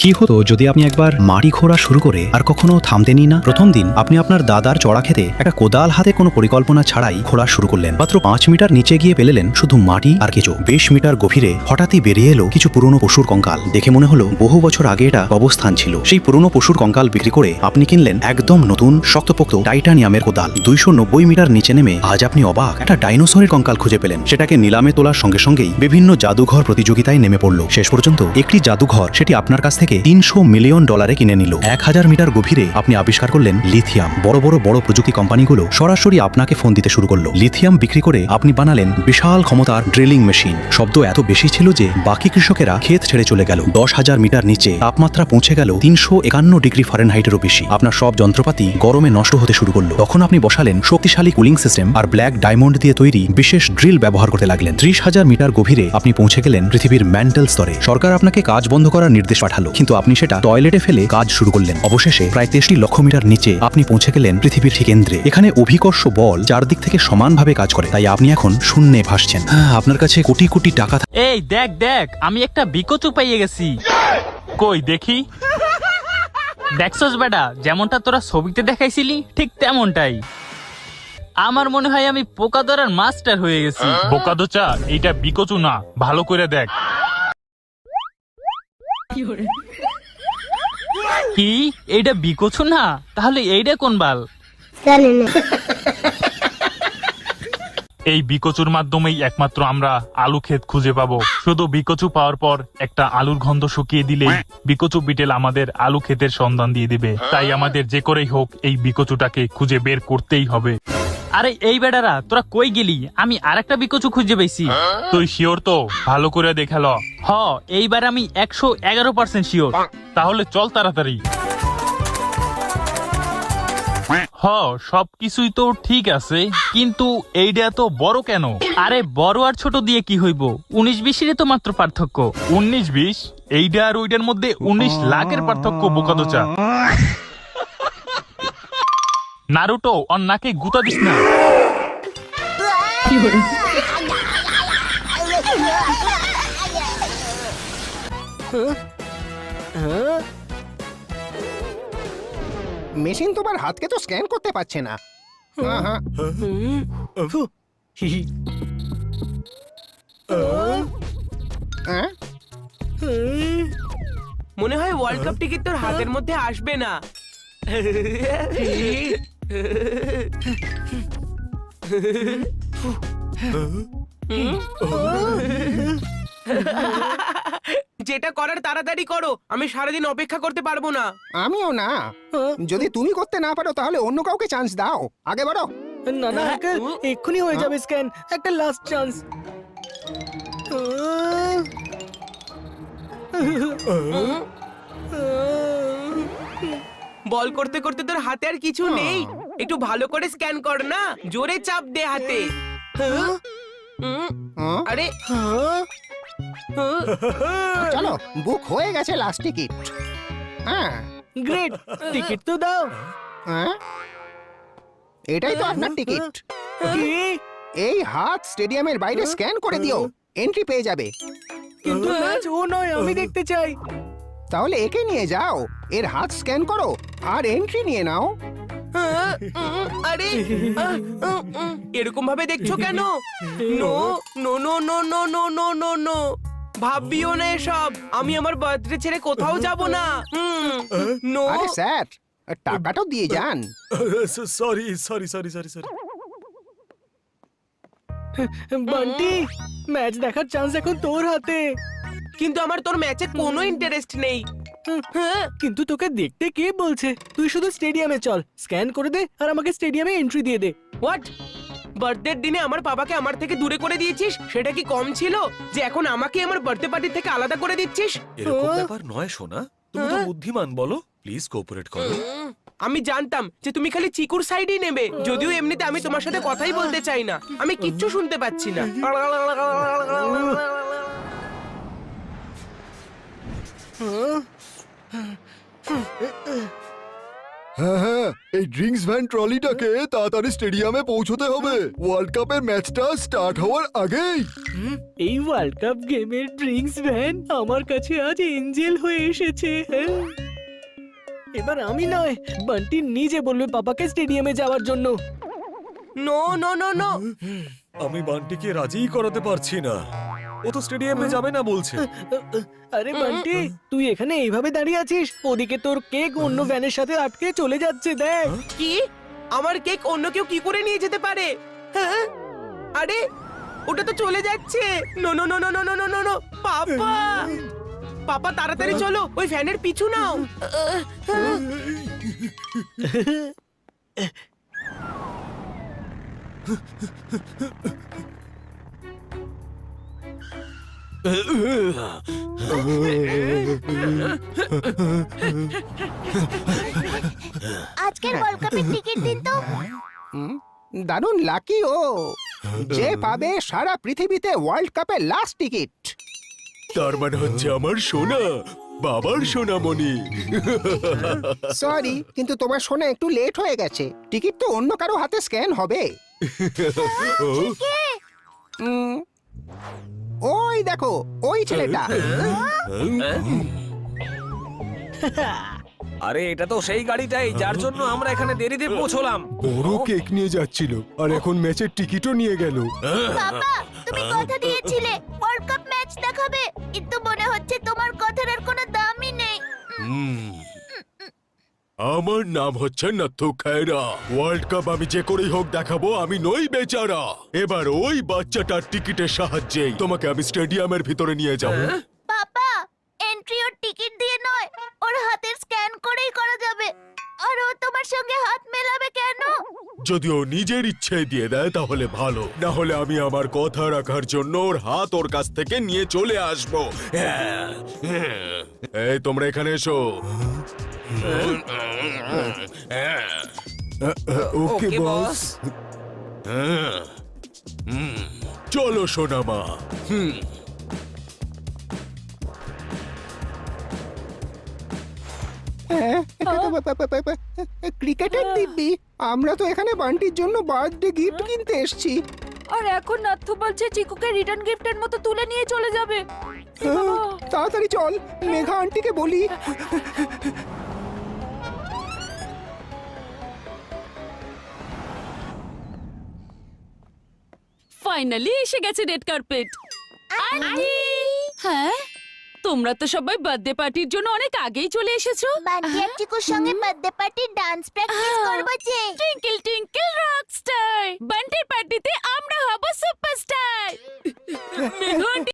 কি হতো যদি আপনি একবার মাটি খোঁড়া শুরু করে আর কখনো থামতেনই না? প্রথম দিন আপনি আপনার দাদার চড়া খেতে একটা কোদাল হাতে কোনো পরিকল্পনা ছাড়াই খোঁড়া শুরু করলেন। মাত্র 5 মিটার নিচে গিয়ে পেলেন শুধু মাটি আর কেঁচো। 20 মিটার গভীরে হঠাৎই বেরিয়ে এলো কিছু পুরনো পশুর কঙ্কাল। দেখে মনে হলো বহু বছর আগে এটা অবস্থান ছিল। সেই পুরনো পশুর কঙ্কাল বিক্রি করে আপনি কিনলেন একদম নতুন শক্তপোক্ত টাইটানিয়ামের কোদাল। 290 মিটার নিচে নেমে আজ আপনি অবাক, একটা ডাইনোসরের কঙ্কাল খুঁজে পেলেন। সেটাকে নিলামে তোলার সঙ্গে সঙ্গেই বিভিন্ন জাদুঘর প্রতিযোগিতায় নেমে পড়ল। শেষ পর্যন্ত একটি জাদুঘর সেটি আপনার কাছ থেকে $300 মিলিয়ন কিনে নিল। 1000 মিটার গভীরে আপনি আবিষ্কার করলেন লিথিয়াম। বড় প্রযুক্তি কোম্পানিগুলো সরাসরি আপনাকে ফোন দিতে শুরু করলো। লিথিয়াম বিক্রি করে আপনি বানালেন বিশাল ক্ষমতার ড্রিলিং মেশিন। শব্দ এত বেশি ছিল যে বাকি কৃষকেরা ক্ষেত ছেড়ে চলে গেল। 10,000 মিটার নিচে তাপমাত্রা পৌঁছে গেল 351 ডিগ্রি ফারেনহাইটেরও বেশি। আপনার সব যন্ত্রপাতি গরমে নষ্ট হতে শুরু করলো। তখন আপনি বসালেন শক্তিশালী কুলিং সিস্টেম আর ব্ল্যাক ডায়মন্ড দিয়ে তৈরি বিশেষ ড্রিল ব্যবহার করতে লাগলেন। 30,000 মিটার গভীরে আপনি পৌঁছে গেলেন পৃথিবীর ম্যান্টেল স্তরে। সরকার আপনাকে কাজ বন্ধ করার নির্দেশ পাঠালো, কিন্তু আপনি সেটা টয়লেটে ফেলে কাজ শুরু করলেন। অবশেষে প্রায় 63 লক্ষ মিটার নিচে আপনি পৌঁছে গেলেন পৃথিবীর ঠিক কেন্দ্রে। এখানে অভিকর্ষ বল চারদিক থেকে সমানভাবে কাজ করে, তাই আপনি এখন শূন্যে ভাসছেন। আপনার কাছে কোটি কোটি টাকা। এই দেখ আমি একটা বিকচু পাইয়ে গেছি। কই দেখি। দেখছস বেটা, যেমনটা তোরা ছবিতে দেখাইছিলি ঠিক তেমনটাই। আমার মনে হয় আমি পোকা ধরার মাস্টার হয়ে গেছি। বোকা দোচা, এইটা বিকচু না, ভালো করে দেখ। কি এইটা বিকচু না? তাহলে এইটা কোন বাল? এই বিকচুর মাধ্যমেই একমাত্র আমরা আলু ক্ষেত খুঁজে পাবো। শুধু বিকচু পাওয়ার পর একটা আলুর গন্ধ শুকিয়ে দিলেই বিকচু বিটেল আমাদের আলু ক্ষেতের সন্ধান দিয়ে দিবে। তাই আমাদের যে করেই হোক এই বিকচুটাকে খুঁজে বের করতেই হবে। আরে এই বেটারা, তোরা কই গেলি? আমি আরেকটা বিকচু খুঁজে পেয়েছি। তুই শিওর তো? ভালো করে দেখাল। হ, এইবার আমি 111% শিওর। তাহলে চল তাড়াতাড়ি। সবকিছুই তো ঠিক আছে, কিন্তু এইটা তো বড় কেন? আরে বড় আর ছোট দিয়ে কি হইব? 19-20 তো মাত্র পার্থক্য। 19-20? এইটা আর ওইটার মধ্যে 19 লাখের পার্থক্য বোকাদোচা। নারুটো, ওর নাকে গুতা দিস না। মেশিন তোমার হাতকে তো স্ক্যান করতে পারছে না। মনে হয় ওয়ার্ল্ড কাপ টিকিট তোর হাতের মধ্যে আসবে না। যেটা করার তাড়াতাড়ি করো, আমি সারাদিন অপেক্ষা করতে পারবো না। আমিও না। যদি তুমি করতে না পারো তাহলে অন্য কাউকে চান্স দাও। আগে বাড়ো। না না আঙ্কেল, এক্ষুনি হয়ে যাবে স্ক্যান। একটা লাস্ট চান্স। বল করতে করতে তোর হাতে আর কিছু নেই। একটু ভালো করে স্ক্যান কর না, জোরে চাপ দে হাতে। আরে চলো, বুক হয়ে গেছে লাস্ট টিকিট। হ্যাঁ, গ্রেট, টিকিট তো দাও। হ্যাঁ, এটাই তো আপনার টিকিট। কি? এই হাত স্টেডিয়ামের বাইরে স্ক্যান করে দিও, এন্ট্রি পেয়ে যাবে। কিন্তু ম্যাচ ও নয়, আমি দেখতে চাই। তাহলে একে নিয়ে যাও, এর হাত স্ক্যান করো আর এন্ট্রি নিয়ে নাও। আরে এরকম ভাবে দেখছো কেন? No no no no no no no no no, ভাববিও না এসব। আমি আমার বার্থডে ছেড়ে কোথাও যাব না। নো। আরে স্যার, টাকাটাও দিয়ে যান। সরি। বান্টি, ম্যাচ দেখার চান্স এখন তোর হাতে। কিন্তু আমার তোর ম্যাচে কোনো ইন্টারেস্ট নেই। কিন্তু তোকে দেখতে কে বলছে? তুই শুধু স্টেডিয়ামে চল, স্ক্যান করে দে আর আমাকে স্টেডিয়ামে এন্ট্রি দিয়ে দে। হোয়াট? বার্থডের দিনে আমার বাবাকে আমার থেকে দূরে করে দিয়েছিস? সেটা কি কম ছিল যে এখন আমাকে আমার বার্থডে পার্টি থেকে আলাদা করে দিচ্ছিস? এরকম ব্যাপার নয় সোনা, তুমি তো বুদ্ধিমান, বলো প্লিজ কোঅপারেট করো। আমি জানতাম যে তুমি খালি চিকুর সাইডই নেবে, যদিও এমনিতে আমি তোমার সাথে কথাই বলতে চাই না। আমি কিচ্ছু শুনতে পাচ্ছি না। এই ড্রিঙ্কস ভ্যান ট্রলিটাকে তাড়াতাড়ি স্টেডিয়ামে পৌঁছতে হবে ওয়ার্ল্ড কাপের ম্যাচটা স্টার্ট হওয়ার আগেই। এই ওয়ার্ল্ড কাপ গেমের ড্রিঙ্কস ভ্যান আমার কাছে আজ এঞ্জেল হয়ে এসেছে। হ্যাঁ। এবার আমি নয়, বান্টি নিজে বলবে পাপাকে স্টেডিয়ামে যাওয়ার জন্য। নো নো নো নো আমি বান্টিকে রাজিই করাতে পারছি না, ও তো স্টেডিয়ামে যাবে না বলছে। আরে বান্টি, তুই এখানে এইভাবে দাঁড়িয়ে আছিস, ওদিকে তোর কেক অন্য ভ্যানের সাথে আটকে চলে যাচ্ছে, দেখ। কি আমার কেক অন্য কেউ কি করে নিয়ে যেতে পারে? হ্যাঁ আরে ওটা তো চলে যাচ্ছে। No no no no no no no no no papa, papa তাড়াতাড়ি চলো, ওই ফ্যানের পিছু নাও। আজকের ওয়ার্ল্ড কাপের টিকিট দিন তো। দারুণ লাকি ও, যে পাবে সারা পৃথিবীতে ওয়ার্ল্ড কাপের লাস্ট টিকিট। তার মানে হচ্ছে আমার সোনা, বাবার সোনামণি। সরি, কিন্তু তোমার শোনা একটু লেট হয়ে গেছে। টিকিট তো অন্য কারো হাতে স্ক্যান হবে। উম, ওই দেখো, ওই ছেলেটা। আরে এটা তো সেই গাড়িটাই যার জন্য আমরা এখানে দেরিতে পৌঁছলাম। বড় কেক নিয়ে যাচ্ছিল আর এখন ম্যাচের টিকিটও নিয়ে গেল। বাবা, তুমি কথা দিয়েছিলে ওয়ার্ল্ড কাপ ম্যাচ দেখাবে, কিন্তু মনে হচ্ছে তোমার কথার আর কোনো দামই নেই। আমার নাম হচ্ছে নথু খেরা। ওয়ার্ল্ড কাপ আমি যে করেই হোক দেখাবো, আমি নই বেচারা। এবার ওই বাচ্চাটার টিকিটের সাহায্যে তোমাকে আমি স্টেডিয়ামের ভিতরে নিয়ে যাব। বাবা, এন্ট্রি ওর টিকিট দিয়ে নয়, ওর হাতের স্ক্যান করেই করা যাবে। আর ও তোমার সঙ্গে হাত মেলাবে কেন? যদি ও নিজের ইচ্ছে দিয়ে দেয় তাহলে ভালো, না হলে আমি আমার কথা রাখার জন্য ওর হাত ওর কাছ থেকে নিয়ে চলে আসবো। এই তোমরা এখানে এসো। ওকে বস। চলো সোনামা। হ্যাঁ, এটা তো ক্রিকেটের দিব্যি। আমরা তো এখানে বান্টির জন্য বার্থডে গিফট কিনতে এসেছি। আর এখন নাথু বলছে চিকুকে রিটার্ন গিফটের মতো তুলে নিয়ে চলে যাবে। তাড়াতাড়ি চল, মেঘা আন্টিকে বলি। ফাইনালি এসে গেছে রেড কার্পেট। আন্টি, হ্যাঁ তোমরা তো সবাই বার্থডে পার্টির জন্য অনেক আগেই চলে এসেছো। বান্টি আর চিকুর সঙ্গে বার্থডে পার্টির ডান্স প্র্যাকটিস করব যে। টুইঙ্কেল টুইঙ্কেল রক স্টার, বান্টির পার্টিতে আমরা হব সুপারস্টার। মেঘা